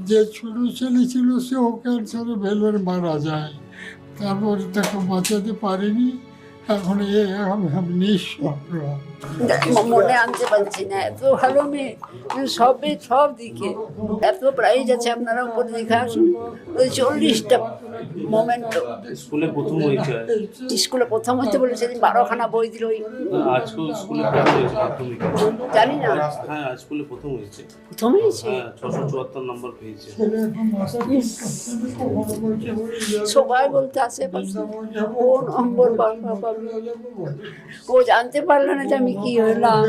যে ছোট ছেলে ছিল সেও ক্যান্সারে ভেলোরে মারা যায়। তারপরে তাকে বাঁচাতে পারিনি। এখন আমি নিঃস্ব। মনে আনতে পারছি না, এত ভালো মেয়ে, সব দিকে এত প্রাইজ আছে। আপনারা উপরে দেখে আসুন, ওই 40টা মোমেন্ট। স্কুলে প্রথম হয়েছে, স্কুলে প্রথম হইতে বলে সেদিন 12খানা বই দিল। আজকেও স্কুলে প্রথম হয়েছে মাধ্যমিকে। জানি না, হ্যাঁ স্কুলে প্রথম হয়েছে, প্রথম হয়েছে। হ্যাঁ 674 নম্বর পেয়েছে। সবাই বলতে আশেপাশে ও নম্বর পাবে, ও জানতে পারলো না যে আমি কি হলাম।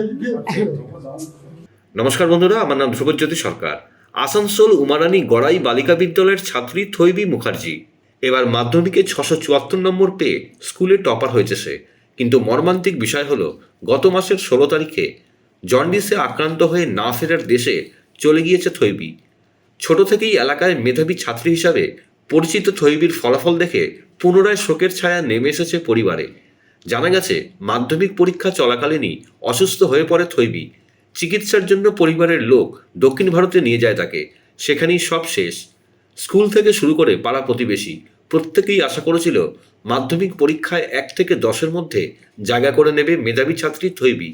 নমস্কার বন্ধুরা, আমার নাম ধ্রুবজ্যোতি সরকার। আসানসোল উমারানী গড়াই বালিকা বিদ্যালয়ের ছাত্রী থৈবী মুখার্জি এবার মাধ্যমিকে 674 নম্বর পেয়ে স্কুলে টপার হয়েছে সে। কিন্তু মর্মান্তিক বিষয় হলো, গত মাসের 16 তারিখে জন্ডিসে আক্রান্ত হয়ে না ফেরার দেশে চলে গিয়েছে থৈবী। ছোট থেকেই এলাকায় মেধাবী ছাত্রী হিসাবে পরিচিত থৈবীর ফলাফল দেখে পুনরায় শোকের ছায়া নেমে এসেছে পরিবারে। জানা গেছে, মাধ্যমিক পরীক্ষা চলাকালীনই অসুস্থ হয়ে পড়ে থৈবী। চিকিৎসার জন্য পরিবারের লোক দক্ষিণ ভারতে নিয়ে যায় তাকে। সেখানেই সব শেষ। স্কুল থেকে শুরু করে পাড়া প্রতিবেশী প্রত্যেকেই আশা করেছিল মাধ্যমিক পরীক্ষায় 1 থেকে 10-এর মধ্যে জায়গা করে নেবে মেধাবী ছাত্রী থৈবী।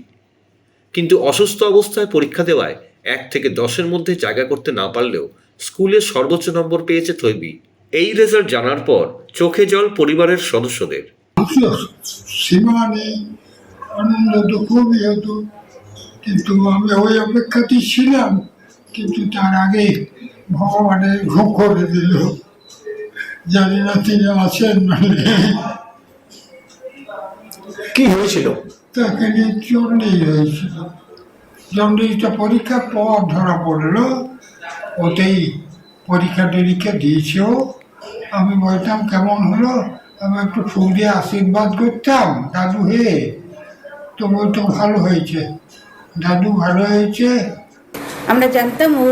কিন্তু অসুস্থ অবস্থায় পরীক্ষা দেওয়ায় 1 থেকে 10-এর মধ্যে জায়গা করতে না পারলেও স্কুলে সর্বোচ্চ নম্বর পেয়েছে থৈবী। এই রেজাল্ট জানার পর চোখে জল পরিবারের সদস্যদের। সীমা নেই, আনন্দ তো খুবই হতো, কিন্তু আমি ওই অপেক্ষাতেই ছিলাম। কিন্তু তার আগে ভগবানের ঘুম করে দিল। জানি না তিনি আছেন না নেই। কি হয়েছিল? তাকে নিয়ে জন্ডিস হয়েছিল। জন্ডিসটা পরীক্ষার পর ধরা পড়লো। ওতেই পরীক্ষা টরীক্ষা দিয়েছেও। আমি বলতাম কেমন হলো, আমি একটু ফুল দিয়ে আশীর্বাদ করতাম, দাদু হে, তো বলতো ভালো হয়েছে, দাদু ভালো হয়েছে। আমরা জানতাম ও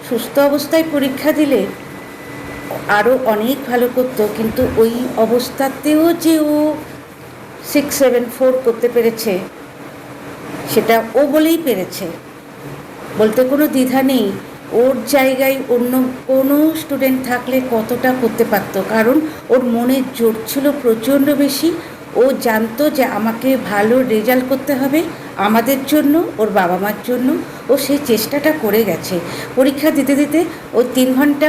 সুস্থ অবস্থায় পরীক্ষা দিলে আরও অনেক ভালো করতো, কিন্তু ওই অবস্থাতেও যে ও 674 করতে পেরেছে, সেটা ও বলেই পেরেছে, বলতে কোনো দ্বিধা নেই। ওর জায়গায় অন্য কোনো স্টুডেন্ট থাকলে কতটা করতে পারতো, কারণ ওর মনের জোর ছিল প্রচণ্ড বেশি। ও জানতো যে আমাকে ভালো রেজাল্ট করতে হবে আমাদের জন্য, ওর বাবা মার জন্য। ও সেই চেষ্টাটা করে গেছে। পরীক্ষা দিতে দিতে ও 3 ঘন্টা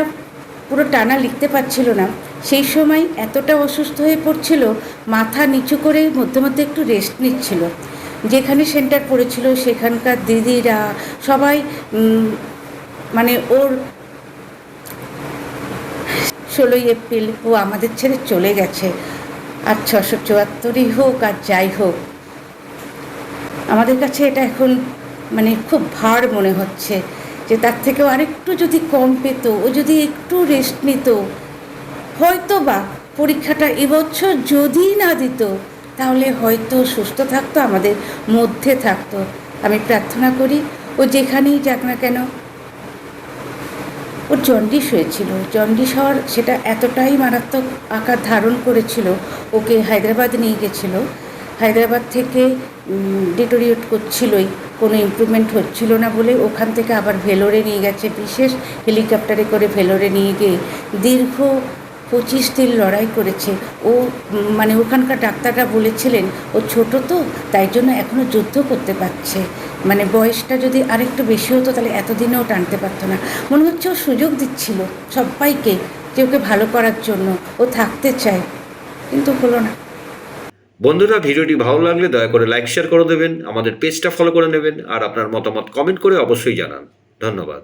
পুরো টানা লিখতে পারছিল না। সেই সময় এতটা অসুস্থ হয়ে পড়ছিল, মাথা নিচু করে মধ্যে মধ্যে একটু রেস্ট নিচ্ছিল। যেখানে সেন্টার পড়েছিল সেখানকার দিদিরা সবাই মানে ওর 16ই এপ্রিল ও আমাদের ছেড়ে চলে গেছে। আর 674ই হোক আর যাই হোক, আমাদের কাছে এটা এখন মানে খুব ভার মনে হচ্ছে যে তার থেকেও আরেকটু যদি কম পেত, ও যদি একটু রেস্ট নিত, হয়তো বা পরীক্ষাটা এবছর যদি না দিত তাহলে হয়তো সুস্থ থাকতো, আমাদের মধ্যে থাকতো। আমি প্রার্থনা করি ও যেখানেই যাক না কেন। ওর জন্ডিস হয়েছিল, জন্ডিস হওয়ার সেটা এতটাই মারাত্মক আকার ধারণ করেছিল, ওকে হায়দ্রাবাদ নিয়ে গেছিলো। হায়দ্রাবাদ থেকে ডিটোরিয়েট করছিলই, কোনো ইমপ্রুভমেন্ট হচ্ছিল না বলে ওখান থেকে আবার ভেলোরে নিয়ে গেছে। বিশেষ হেলিকপ্টারে করে ভেলোরে নিয়ে গিয়ে দীর্ঘ 25 দিন লড়াই করেছে ও। মানে ওখানকার ডাক্তাররা বলেছিলেন ও ছোট তো, তাই জন্য এখনও যুদ্ধ করতে পারছে। মানে বয়সটা যদি আরেকটু বেশি হতো তাহলে এতদিনেও টানতে পারতো না। মনে হচ্ছে ও সুযোগ দিচ্ছিল সবাইকে যে ওকে ভালো করার জন্য, ও থাকতে চায়, কিন্তু হলো না। বন্ধুরা, ভিডিওটি ভালো লাগলে দয়া করে লাইক শেয়ার করে দেবেন, আমাদের পেজটা ফলো করে নেবেন, আর আপনার মতামত কমেন্ট করে অবশ্যই জানান। ধন্যবাদ।